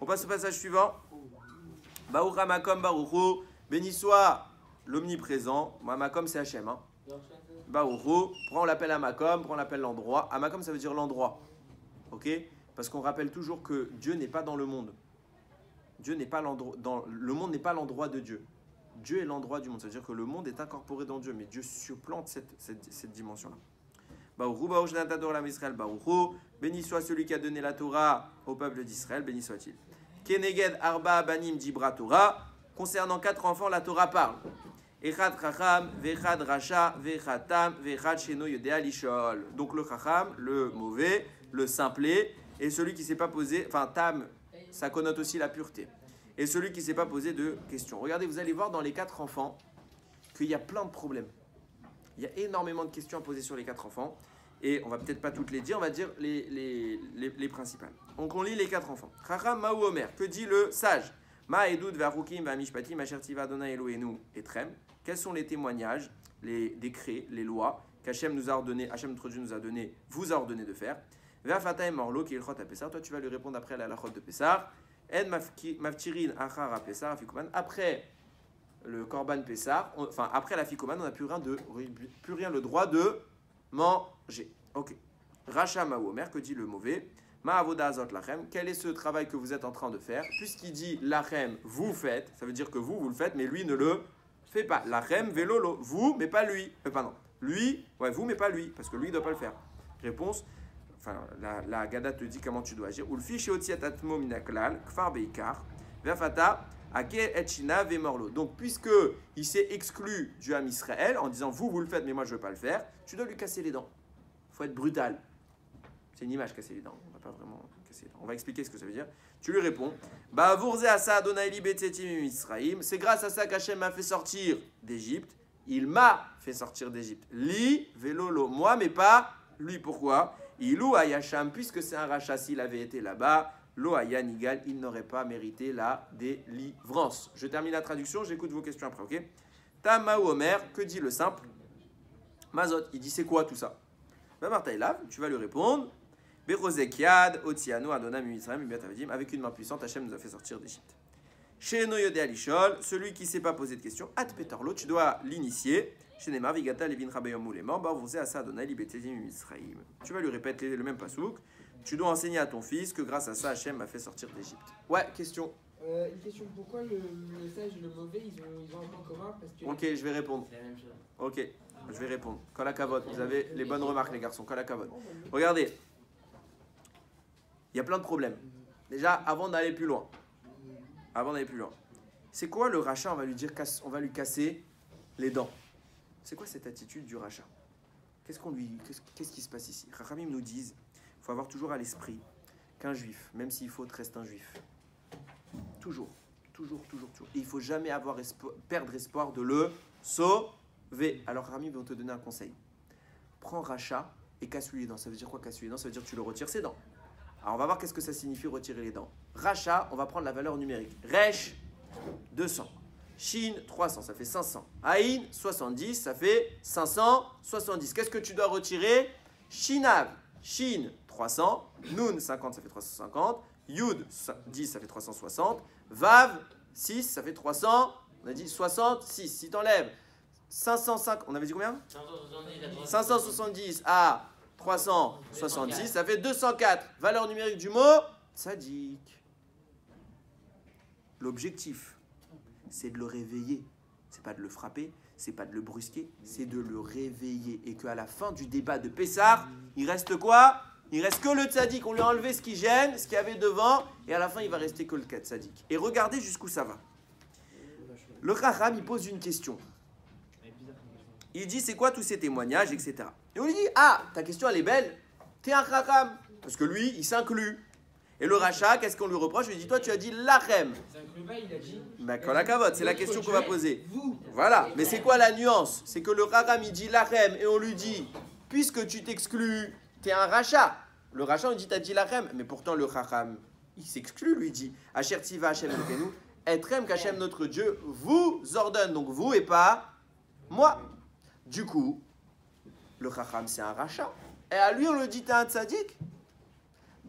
On passe au passage suivant. Baruch Hamakom Baruchu, béni soit l'omniprésent. Hamakom c'est Hachem. Hein. Baruchu, pourquoi on l'appelle Hamakom, pourquoi on l'appelle l'endroit. Hamakom ça veut dire l'endroit. Ok? Parce qu'on rappelle toujours que Dieu n'est pas dans le monde. Dieu n'est pas l'endroit, le monde n'est pas l'endroit de Dieu. Dieu est l'endroit du monde. Ça veut dire que le monde est incorporé dans Dieu, mais Dieu surplante cette dimension-là. Baruchu, Baruch Nantador Lam Israël, Baruchu, béni soit celui qui a donné la Torah au peuple d'Israël, béni soit-il. Keneged Arba Banim Dibra Torah, concernant 4 enfants, la Torah parle. Echad Chacham, Vechad Racha, Vechad Tam, Vechad Sheno Yodea Lishol. Donc le Chacham, le mauvais, le simplet, et celui qui ne s'est pas posé, enfin Tam, ça connote aussi la pureté. Et celui qui ne s'est pas posé de questions. Regardez, vous allez voir dans les 4 enfants qu'il y a plein de problèmes. Il y a énormément de questions à poser sur les 4 enfants. Et on va peut-être pas toutes les dire, on va dire les principales. Donc on lit les 4 enfants. Chacham Maou Omer, que dit le sage? Ma Edud Varukim Vamishpatim Asher Tiva Adonai Eloheinu Etrem. Quels sont les témoignages, les décrets, les lois qu'Hachem nous a ordonné, Hachem notre Dieu nous a donné, vous a ordonné de faire? Ve'afata Morlo qui ilchot à Pessar. Toi tu vas lui répondre après la halachot de Pessar. En Maftirin Achar à Pessar Afikuman. Après le Korban Pessar, enfin après la Fikuman, on n'a plus rien le droit de manger. Ok. Racha Maomer, que dit le mauvais? Ma'avoda azot lachem. Quel est ce travail que vous êtes en train de faire? Puisqu'il dit lachem, vous faites, ça veut dire que vous le faites, mais lui ne le fait pas. Lachem velolo, vous, mais pas lui. Pardon. Lui, ouais, vous, mais pas lui, parce que lui, il ne doit pas le faire. Réponse, enfin, la Gada te dit comment tu dois agir. Ulfi sheotziat atmo minaklal, kfar beikar, vafata, ake etchina vemorlo. Donc, puisque il s'est exclu du Ham Israël en disant vous le faites, mais moi je ne veux pas le faire, tu dois lui casser les dents. Il faut être brutal. C'est une image, casser les dents. On va pas vraiment casser les dents. On va expliquer ce que ça veut dire. Tu lui réponds c'est grâce à ça qu'Hachem m'a fait sortir d'Égypte. Il m'a fait sortir d'Égypte. Li, velolo, moi, mais pas lui. Pourquoi? Ilou ayasham, puisque c'est un rachat, s'il avait été là-bas, lo ayanigal, il n'aurait pas mérité la délivrance. Je termine la traduction, j'écoute vos questions après, ok? Tamaou Omer, que dit le simple? Mazot, il dit c'est quoi tout ça? Tu vas lui répondre Berozekiad, Otiano, Adonam, Mitzrayim, Biatavadim, avec une main puissante, Hachem nous a fait sortir d'Égypte. Chez Noyode Alishol, celui qui ne s'est pas posé de questions, At Petarlo, tu dois l'initier. Chez Nemar, Vigata, Levin Rabayom ou les morts, Barvose, Asa, Adonai, Libetedim, Mitzrayim. Tu vas lui répéter le même pasouk. Tu dois enseigner à ton fils que grâce à ça, Hachem m'a fait sortir d'Égypte. Ouais, question. Une question, pourquoi le sage et le mauvais, ils ont un point commun parce que... Ok, je vais répondre. C'est la même chose. Ok, je vais répondre. Kol Kavod, vous avez les bonnes remarques les garçons, Kol Kavod. Regardez, il y a plein de problèmes. Déjà, avant d'aller plus loin, c'est quoi le rachat? On va lui dire, on va lui casser les dents. C'est quoi cette attitude du rachat? Qu'est-ce qui se passe ici? Rachamim nous disent, il faut avoir toujours à l'esprit qu'un juif, même s'il faut reste un juif, toujours. Et il ne faut jamais perdre espoir de le sauver. Alors Rami vont te donner un conseil. Prends rachat et casse-lui les dents. Ça veut dire quoi casser les dents? Ça veut dire que tu le retires ses dents. Alors on va voir qu'est-ce que ça signifie retirer les dents. Rachat, on va prendre la valeur numérique. Resh, 200. Shin, 300, ça fait 500. Aïn, 70, ça fait 570. Qu'est-ce que tu dois retirer? Shinav, Shin, 300. Nun, 50, ça fait 350. Yud, 10, ça fait 360. Vav, 6, ça fait 300. On a dit 66. Si tu enlèves 505, on avait dit combien? 570 à 370, ça fait 204. Valeur numérique du mot tzaddik. L'objectif, c'est de le réveiller. C'est pas de le frapper, c'est pas de le brusquer, c'est de le réveiller. Et qu'à la fin du débat de Pessar, il reste quoi? Il reste que le tzaddik. On lui a enlevé ce qui gêne, ce qu'il y avait devant, et à la fin, il va rester que le tzaddik. Et regardez jusqu'où ça va. Le Chacham, il pose une question. Il dit, c'est quoi tous ces témoignages, etc. Et on lui dit, ah, ta question, elle est belle. T'es un Chacham. Parce que lui, il s'inclut. Et le rachat, qu'est-ce qu'on lui reproche? Il lui dit, toi, tu as dit lachem. Il a dit. Ben, kol hakavod, c'est la question qu'on va poser. Voilà. Mais c'est quoi la nuance? C'est que le Chacham, il dit lachem, et on lui dit, puisque tu t'exclus, t'es un rachat. Le rachat, on dit, t'as dit lachem. Mais pourtant, le Chacham, il s'exclut, lui dit, Asher tiva Hashem Elokeinu, etrem qu'Hachem notre Dieu vous ordonne. Donc vous et pas moi. Du coup, le Chacham, c'est un rachat. Et à lui, on le dit, t'es un tzaddik.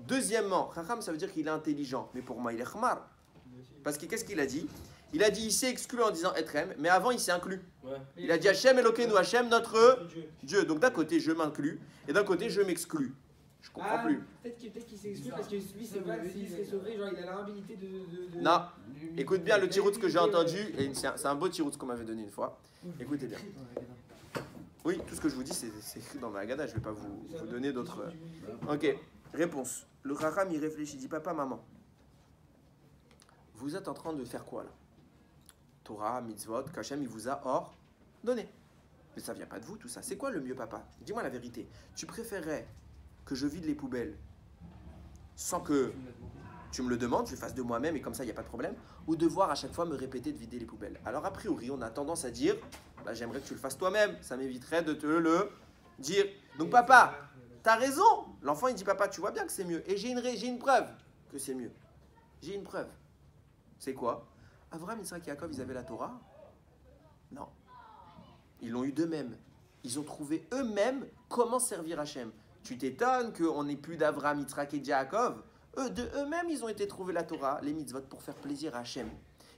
Deuxièmement, Chacham, ça veut dire qu'il est intelligent. Mais pour moi, il est Khmar. Parce que qu'est-ce qu'il a dit? Il a dit, il s'est exclu en disant Etrem, mais avant, il s'est inclus. Ouais. Il a dit Hachem Elokeinu, Hachem notre Dieu. Dieu. Donc d'un côté, je m'inclus, et d'un côté, je m'exclus. Je comprends plus. Peut-être qu'il s'est exclu parce que lui, c'est pas s'il serait sauvé, genre il a l'inhabilité de. Non, écoute bien le tirout que j'ai entendu, et c'est un beau tirout qu'on m'avait donné une fois. Écoutez bien. Oui, tout ce que je vous dis, c'est écrit dans ma Haggadah, je ne vais pas vous donner d'autres. Ok, réponse. Le Chacham, il réfléchit, il dit papa, maman, vous êtes en train de faire quoi là? Torah, mitzvot, qu'Hachem, il vous a ordonné. Mais ça vient pas de vous tout ça. C'est quoi le mieux, papa? Dis-moi la vérité. Tu préférerais que je vide les poubelles sans que tu me le demandes, je le fasse de moi-même et comme ça, il n'y a pas de problème, ou devoir à chaque fois me répéter de vider les poubelles? Alors, a priori, on a tendance à dire, bah, j'aimerais que tu le fasses toi-même, ça m'éviterait de te le dire. Donc, papa, t'as raison. L'enfant, il dit, papa, tu vois bien que c'est mieux. Et j'ai une preuve que c'est mieux. J'ai une preuve. C'est quoi? Avraham, Yitzhak et Yaakov, ils avaient la Torah? Non. Ils l'ont eu d'eux-mêmes. Ils ont trouvé eux-mêmes comment servir Hachem. Tu t'étonnes qu'on n'ait plus d'Avraham, Yitzhak et Yaakov? Eux, de eux-mêmes, ils ont été trouver la Torah, les mitzvot, pour faire plaisir à Hachem.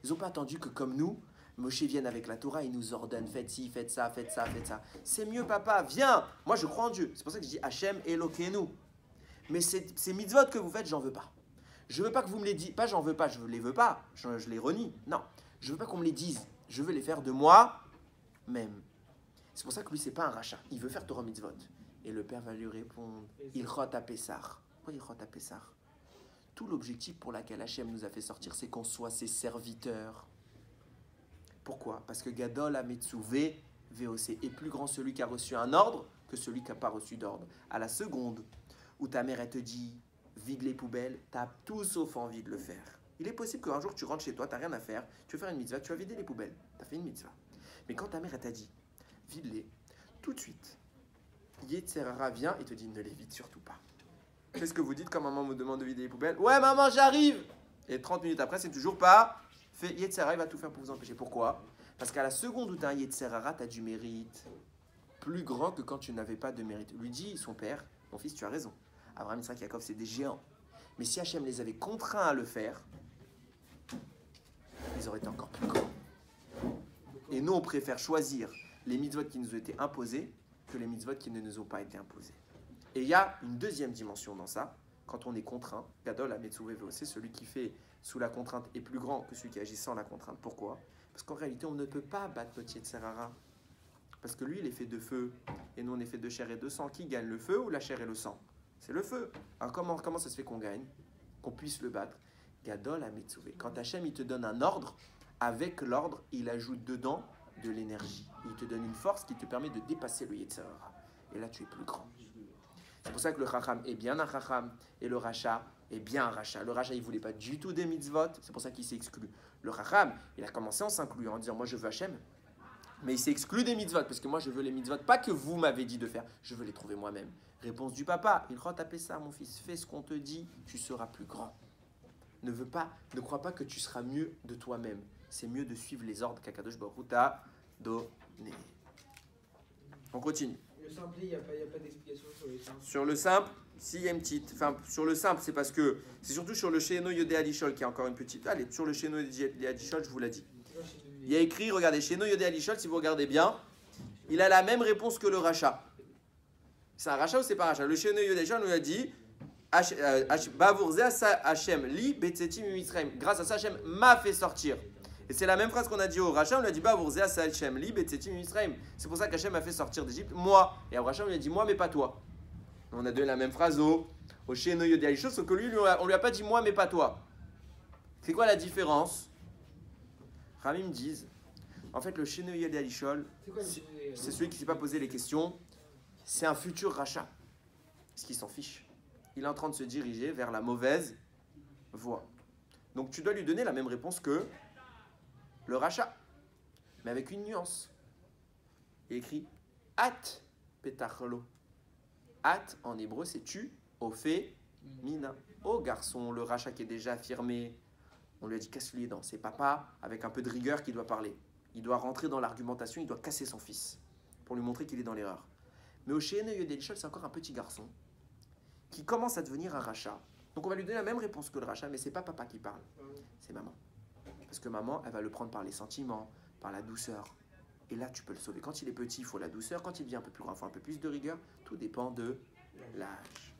Ils n'ont pas attendu que, comme nous, Moshe vienne avec la Torah et nous ordonne, faites ci, faites ça, faites ça, faites ça. C'est mieux, papa, viens. Moi, je crois en Dieu. C'est pour ça que je dis Hachem Elokeinu. Mais ces mitzvot que vous faites, j'en veux pas. Je veux pas que vous me les dites. Pas j'en veux pas, je les veux pas. Je les renie. Non. Je veux pas qu'on me les dise. Je veux les faire de moi-même. C'est pour ça que lui, c'est pas un rachat. Il veut faire Torah mitzvot. Et le père va lui répondre, il chot à Pessah. Pourquoi il chot à Pessah? Tout l'objectif pour lequel Hachem nous a fait sortir, c'est qu'on soit ses serviteurs. Pourquoi? Parce que Gadol Ametsuvé VOC est plus grand celui qui a reçu un ordre que celui qui n'a pas reçu d'ordre. À la seconde où ta mère elle te dit vide les poubelles, tu as tout sauf envie de le faire. Il est possible qu'un jour tu rentres chez toi, tu n'as rien à faire, tu veux faire une mitzvah, tu vas vider les poubelles. Tu as fait une mitzvah. Mais quand ta mère elle t'a dit vide-les, tout de suite, Yetzerara vient et te dit ne les vide surtout pas. Qu'est-ce que vous dites quand maman me demande de vider les poubelles? Ouais maman, j'arrive. Et 30 minutes après, c'est toujours pas fait. Yetzerara, il va tout faire pour vous empêcher. Pourquoi? Parce qu'à la seconde où tu as un Yetzerara, tu as du mérite plus grand que quand tu n'avais pas de mérite. Lui dit son père, mon fils, tu as raison. Abraham, Yitzhak, Yaakov, c'est des géants. Mais si Hachem les avait contraints à le faire, ils auraient été encore plus grands. Et nous, on préfère choisir les mitzvot qui nous ont été imposés que les mitzvot qui ne nous ont pas été imposés. Et il y a une deuxième dimension dans ça, quand on est contraint. Gadol Ametsuvé VOC, celui qui fait sous la contrainte est plus grand que celui qui agit sans la contrainte. Pourquoi? Parce qu'en réalité, on ne peut pas battre notre Yetzerara. Parce que lui, il est fait de feu, et nous, on est fait de chair et de sang. Qui gagne, le feu ou la chair et le sang? C'est le feu. Alors comment ça se fait qu'on gagne? Qu'on puisse le battre? Gadol Ametsuvé. Quand Hachem, il te donne un ordre, avec l'ordre, il ajoute dedans de l'énergie. Il te donne une force qui te permet de dépasser le Yetzerara. Et là, tu es plus grand. C'est pour ça que le Chacham est bien un Chacham et le Racha est bien un Racha. Le Racha, il ne voulait pas du tout des mitzvot, c'est pour ça qu'il s'est exclu. Le Chacham, il a commencé en s'incluant, en disant moi je veux Hachem, mais il s'est exclu des mitzvot parce que moi je veux les mitzvot, pas que vous m'avez dit de faire, je veux les trouver moi-même. Réponse du papa, il croit taper ça, mon fils, fais ce qu'on te dit, tu seras plus grand. Ne crois pas que tu seras mieux de toi-même. C'est mieux de suivre les ordres qu'Akadosh Baruch Hu t'a donnés. On continue. Le simple, il n'y a pas d'explication sur le simple. Sur le simple, s'il y a une petite. Enfin, sur le simple, c'est parce que c'est surtout sur le Sheno Yodé Alishol qui a encore une petite. Allez, sur le Sheno Yodé Alishol, je vous l'ai dit. Il y a écrit, regardez, Sheno Yodé Alishol, si vous regardez bien, il a la même réponse que le Racha. C'est un Racha ou c'est pas un Racha? Le Sheno Yodé Alishol nous a dit Bavourze Hachem li betzetim Mitzrayim. Grâce à ça, Hachem m'a fait sortir. Et c'est la même phrase qu'on a dit au Racha, on lui a dit Bavourze Hachem li betzetim Mitzrayim. C'est pour ça qu'Hachem m'a fait sortir d'Égypte, moi. Et au Racha, on lui a dit moi, mais pas toi. On a donné la même phrase au Sheno Yodé Alishol, sauf que lui, on lui a pas dit moi, mais pas toi. C'est quoi la différence? Ramim disent, en fait, le Sheno Yodé Alishol, c'est celui qui ne s'est pas posé les questions. C'est un futur Racha. Parce qu'il s'en fiche. Il est en train de se diriger vers la mauvaise voie. Donc tu dois lui donner la même réponse que le Racha, mais avec une nuance. Il écrit At petachlo. At en hébreu c'est tu, au fait, mina. Oh garçon, le Racha qui est déjà affirmé, on lui a dit casse-lui les dents. C'est papa avec un peu de rigueur qui doit parler. Il doit rentrer dans l'argumentation, il doit casser son fils pour lui montrer qu'il est dans l'erreur. Mais au Sheno Yodé Alishol, c'est encore un petit garçon qui commence à devenir un Racha. Donc on va lui donner la même réponse que le rachat, mais c'est pas papa qui parle, c'est maman. Parce que maman, elle va le prendre par les sentiments, par la douceur. Et là, tu peux le sauver. Quand il est petit, il faut la douceur. Quand il devient un peu plus grand, il faut un peu plus de rigueur. Tout dépend de l'âge.